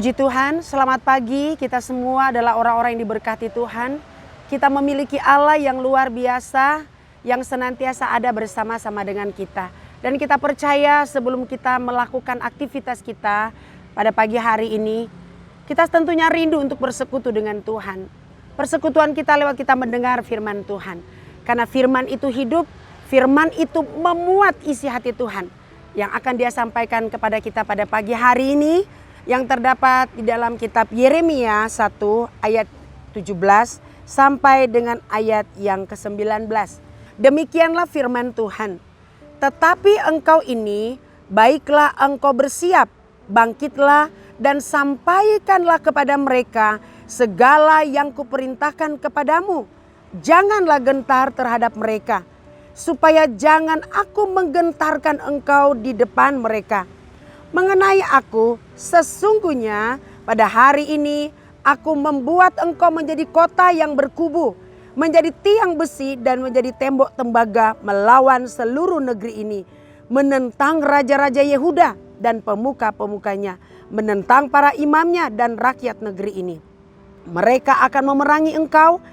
Puji Tuhan, selamat pagi. Kita semua adalah orang-orang yang diberkati Tuhan. Kita memiliki Allah yang luar biasa, yang senantiasa ada bersama-sama dengan kita. Dan kita percaya sebelum kita melakukan aktivitas kita pada pagi hari ini, kita tentunya rindu untuk bersekutu dengan Tuhan. Persekutuan kita lewat kita mendengar firman Tuhan. Karena firman itu hidup, firman itu memuat isi hati Tuhan. Yang akan Dia sampaikan kepada kita pada pagi hari ini, yang terdapat di dalam kitab Yeremia 1 ayat 17 sampai dengan ayat yang ke-19. Demikianlah firman Tuhan. Tetapi engkau ini, baiklah engkau bersiap, bangkitlah dan sampaikanlah kepada mereka segala yang kuperintahkan kepadamu. Janganlah gentar terhadap mereka, supaya jangan aku menggentarkan engkau di depan mereka. Mengenai aku, sesungguhnya pada hari ini aku membuat engkau menjadi kota yang berkubu, menjadi tiang besi dan menjadi tembok tembaga melawan seluruh negeri ini, menentang raja-raja Yehuda dan pemuka-pemukanya, menentang para imamnya dan rakyat negeri ini. Mereka akan memerangi engkau,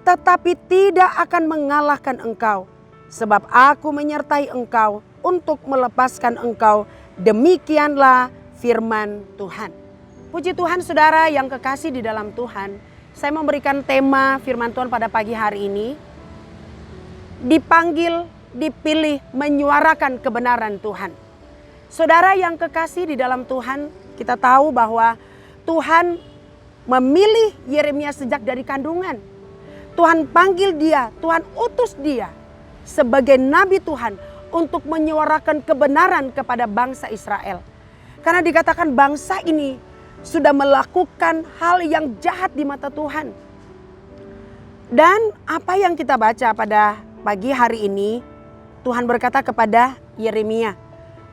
tetapi tidak akan mengalahkan engkau, sebab aku menyertai engkau untuk melepaskan engkau. Demikianlah firman Tuhan. Puji Tuhan, saudara yang kekasih di dalam Tuhan. Saya memberikan tema firman Tuhan pada pagi hari ini. Dipanggil, dipilih, menyuarakan kebenaran Tuhan. Saudara yang kekasih di dalam Tuhan, kita tahu bahwa Tuhan memilih Yeremia sejak dari kandungan. Tuhan panggil dia, Tuhan utus dia sebagai nabi Tuhan untuk menyuarakan kebenaran kepada bangsa Israel. Karena dikatakan bangsa ini sudah melakukan hal yang jahat di mata Tuhan. Dan apa yang kita baca pada pagi hari ini, Tuhan berkata kepada Yeremia,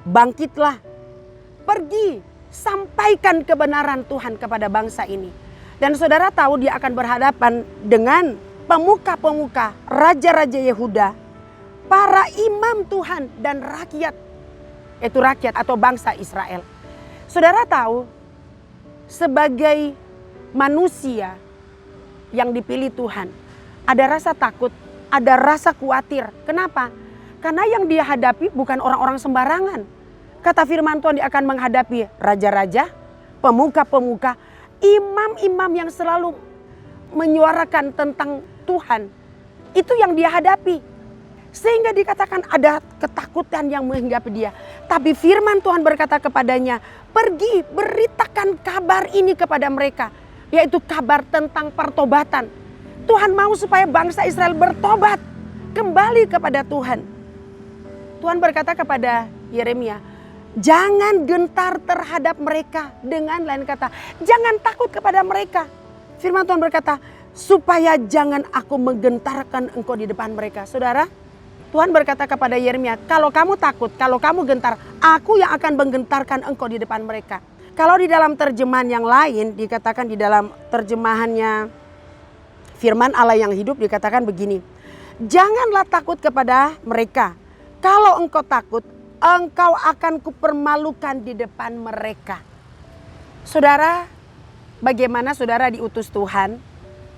bangkitlah, pergi, sampaikan kebenaran Tuhan kepada bangsa ini. Dan saudara tahu dia akan berhadapan dengan pemuka-pemuka, raja-raja Yehuda, para imam Tuhan dan rakyat, yaitu rakyat atau bangsa Israel. Saudara tahu, sebagai manusia yang dipilih Tuhan, ada rasa takut, ada rasa khawatir. Kenapa? Karena yang dia hadapi bukan orang-orang sembarangan. Kata firman Tuhan, dia akan menghadapi raja-raja, pemuka-pemuka, imam-imam yang selalu menyuarakan tentang Tuhan. Itu yang dia hadapi. Sehingga dikatakan ada ketakutan yang menghinggapi dia. Tapi firman Tuhan berkata kepadanya, pergi beritakan kabar ini kepada mereka. Yaitu kabar tentang pertobatan. Tuhan mau supaya bangsa Israel bertobat, kembali kepada Tuhan. Tuhan berkata kepada Yeremia, jangan gentar terhadap mereka. Dengan lain kata, jangan takut kepada mereka. Firman Tuhan berkata, supaya jangan aku menggentarkan engkau di depan mereka. Saudara, Tuhan berkata kepada Yeremia, kalau kamu takut, kalau kamu gentar, aku yang akan menggentarkan engkau di depan mereka. Kalau di dalam terjemahan yang lain, dikatakan di dalam terjemahannya firman Allah yang hidup, dikatakan begini, janganlah takut kepada mereka. Kalau engkau takut, engkau akan kupermalukan di depan mereka. Saudara, bagaimana saudara diutus Tuhan?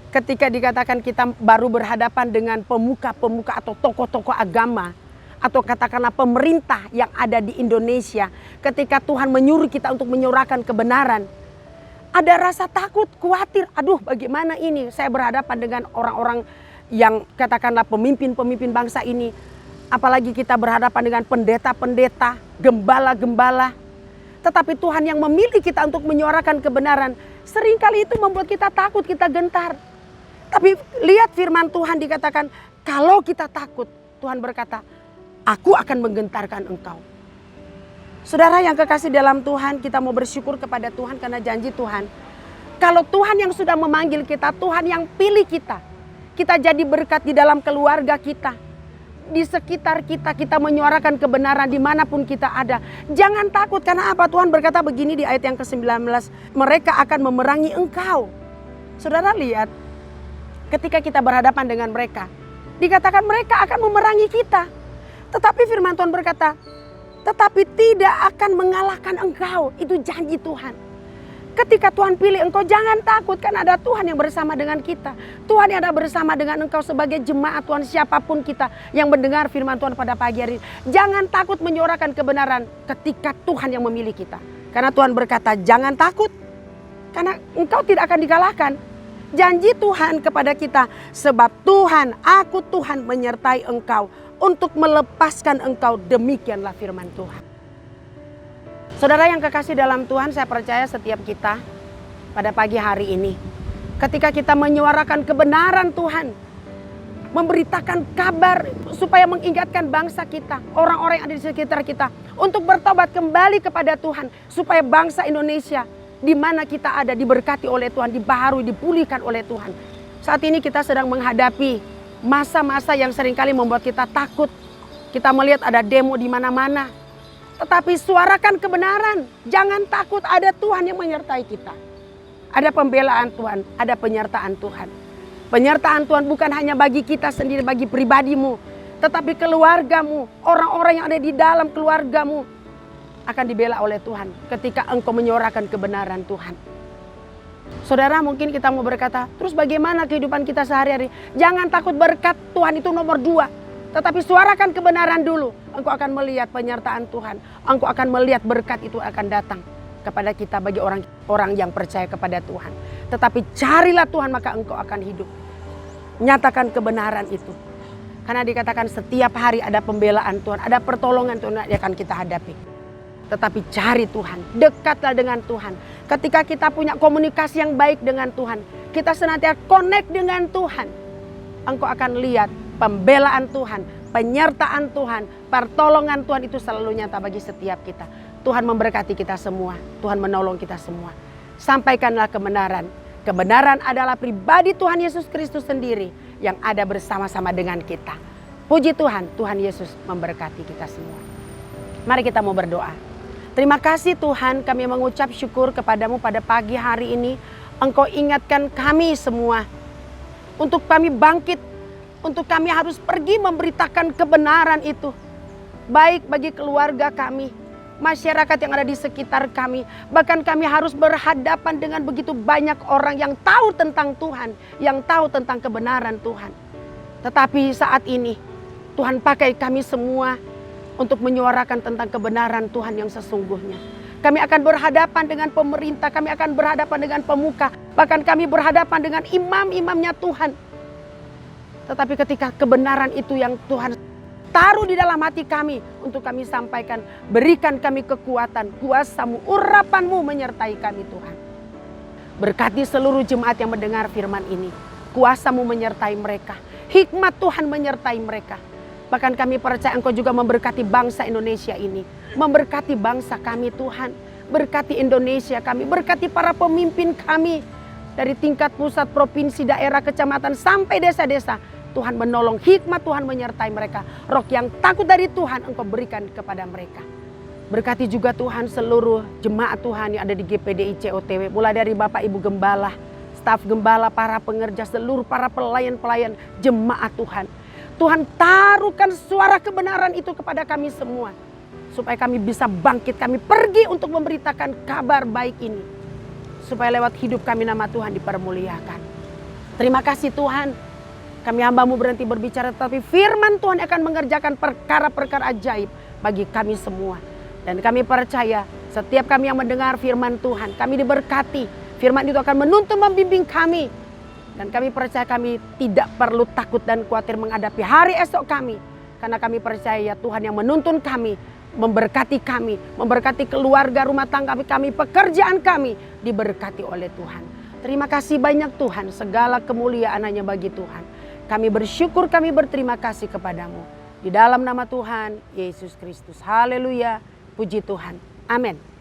Ketika dikatakan kita baru berhadapan dengan pemuka-pemuka atau tokoh-tokoh agama, atau katakanlah pemerintah yang ada di Indonesia, ketika Tuhan menyuruh kita untuk menyuarakan kebenaran, ada rasa takut, khawatir, aduh bagaimana ini saya berhadapan dengan orang-orang yang katakanlah pemimpin-pemimpin bangsa ini, apalagi kita berhadapan dengan pendeta-pendeta, gembala-gembala. Tetapi Tuhan yang memilih kita untuk menyuarakan kebenaran, seringkali itu membuat kita takut, kita gentar. Tapi lihat firman Tuhan dikatakan, kalau kita takut, Tuhan berkata, aku akan menggentarkan engkau. Saudara yang kekasih dalam Tuhan, kita mau bersyukur kepada Tuhan karena janji Tuhan. Kalau Tuhan yang sudah memanggil kita, Tuhan yang pilih kita. Kita jadi berkat di dalam keluarga kita. Di sekitar kita, kita menyuarakan kebenaran dimanapun kita ada. Jangan takut, karena apa? Tuhan berkata begini di ayat yang ke-19, mereka akan memerangi engkau. Saudara lihat, ketika kita berhadapan dengan mereka, dikatakan mereka akan memerangi kita. Tetapi firman Tuhan berkata, tetapi tidak akan mengalahkan engkau. Itu janji Tuhan. Ketika Tuhan pilih engkau, jangan takut, kan ada Tuhan yang bersama dengan kita. Tuhan yang ada bersama dengan engkau sebagai jemaat Tuhan, siapapun kita yang mendengar firman Tuhan pada pagi hari ini. Jangan takut menyuarakan kebenaran ketika Tuhan yang memilih kita. Karena Tuhan berkata, jangan takut, karena engkau tidak akan dikalahkan. Janji Tuhan kepada kita, sebab Tuhan, aku Tuhan menyertai engkau untuk melepaskan engkau, demikianlah firman Tuhan. Saudara yang kekasih dalam Tuhan, saya percaya setiap kita pada pagi hari ini, ketika kita menyuarakan kebenaran Tuhan, memberitakan kabar supaya mengingatkan bangsa kita, orang-orang yang ada di sekitar kita, untuk bertobat kembali kepada Tuhan, supaya bangsa Indonesia di mana kita ada diberkati oleh Tuhan, dibaharui, dipulihkan oleh Tuhan. Saat ini kita sedang menghadapi masa-masa yang seringkali membuat kita takut. Kita melihat ada demo di mana-mana. Tetapi suarakan kebenaran, jangan takut, ada Tuhan yang menyertai kita. Ada pembelaan Tuhan, ada penyertaan Tuhan. Penyertaan Tuhan bukan hanya bagi kita sendiri, bagi pribadimu, tetapi keluargamu, orang-orang yang ada di dalam keluargamu akan dibela oleh Tuhan ketika engkau menyuarakan kebenaran Tuhan. Saudara, mungkin kita mau berkata, terus bagaimana kehidupan kita sehari-hari? Jangan takut, berkat Tuhan itu nomor 2. Tetapi suarakan kebenaran dulu. Engkau akan melihat penyertaan Tuhan. Engkau akan melihat berkat itu akan datang kepada kita bagi orang yang percaya kepada Tuhan. Tetapi carilah Tuhan, maka engkau akan hidup. Nyatakan kebenaran itu. Karena dikatakan setiap hari ada pembelaan Tuhan, ada pertolongan Tuhan yang akan kita hadapi. Tetapi cari Tuhan, dekatlah dengan Tuhan. Ketika kita punya komunikasi yang baik dengan Tuhan, kita senantiasa connect dengan Tuhan, engkau akan lihat pembelaan Tuhan, penyertaan Tuhan, pertolongan Tuhan itu selalu nyata bagi setiap kita. Tuhan memberkati kita semua, Tuhan menolong kita semua. Sampaikanlah kebenaran. Kebenaran adalah pribadi Tuhan Yesus Kristus sendiri yang ada bersama-sama dengan kita. Puji Tuhan, Tuhan Yesus memberkati kita semua. Mari kita mau berdoa. Terima kasih Tuhan, kami mengucap syukur kepadamu pada pagi hari ini. Engkau ingatkan kami semua untuk kami bangkit, untuk kami harus pergi memberitakan kebenaran itu. Baik bagi keluarga kami, masyarakat yang ada di sekitar kami. Bahkan kami harus berhadapan dengan begitu banyak orang yang tahu tentang Tuhan, yang tahu tentang kebenaran Tuhan. Tetapi saat ini Tuhan pakai kami semua untuk menyuarakan tentang kebenaran Tuhan yang sesungguhnya. Kami akan berhadapan dengan pemerintah, kami akan berhadapan dengan pemuka, bahkan kami berhadapan dengan imam-imamnya Tuhan. Tetapi ketika kebenaran itu yang Tuhan taruh di dalam hati kami untuk kami sampaikan, berikan kami kekuatan, kuasa-Mu, urapan-Mu menyertai kami Tuhan. Berkati seluruh jemaat yang mendengar firman ini, kuasa-Mu menyertai mereka, hikmat Tuhan menyertai mereka. Bahkan kami percaya Engkau juga memberkati bangsa Indonesia ini, memberkati bangsa kami Tuhan, berkati Indonesia kami, berkati para pemimpin kami dari tingkat pusat, provinsi, daerah, kecamatan sampai desa-desa. Tuhan menolong, hikmat Tuhan menyertai mereka. Roh yang takut dari Tuhan Engkau berikan kepada mereka. Berkati juga Tuhan seluruh jemaat Tuhan yang ada di GPDI COTW. Mulai dari Bapak Ibu Gembala, staf Gembala, para pengerja, seluruh para pelayan-pelayan jemaat Tuhan. Tuhan taruhkan suara kebenaran itu kepada kami semua. Supaya kami bisa bangkit, kami pergi untuk memberitakan kabar baik ini. Supaya lewat hidup kami nama Tuhan dipermuliakan. Terima kasih Tuhan. Kami hamba-Mu berhenti berbicara, tetapi firman Tuhan akan mengerjakan perkara-perkara ajaib bagi kami semua. Dan kami percaya setiap kami yang mendengar firman Tuhan, kami diberkati. Firman itu akan menuntun membimbing kami. Dan kami percaya kami tidak perlu takut dan khawatir menghadapi hari esok kami. Karena kami percaya Tuhan yang menuntun kami, memberkati keluarga, rumah tangga kami, pekerjaan kami diberkati oleh Tuhan. Terima kasih banyak Tuhan, segala kemuliaan hanya bagi Tuhan. Kami bersyukur, kami berterima kasih kepadamu. Di dalam nama Tuhan Yesus Kristus. Haleluya. Puji Tuhan. Amin.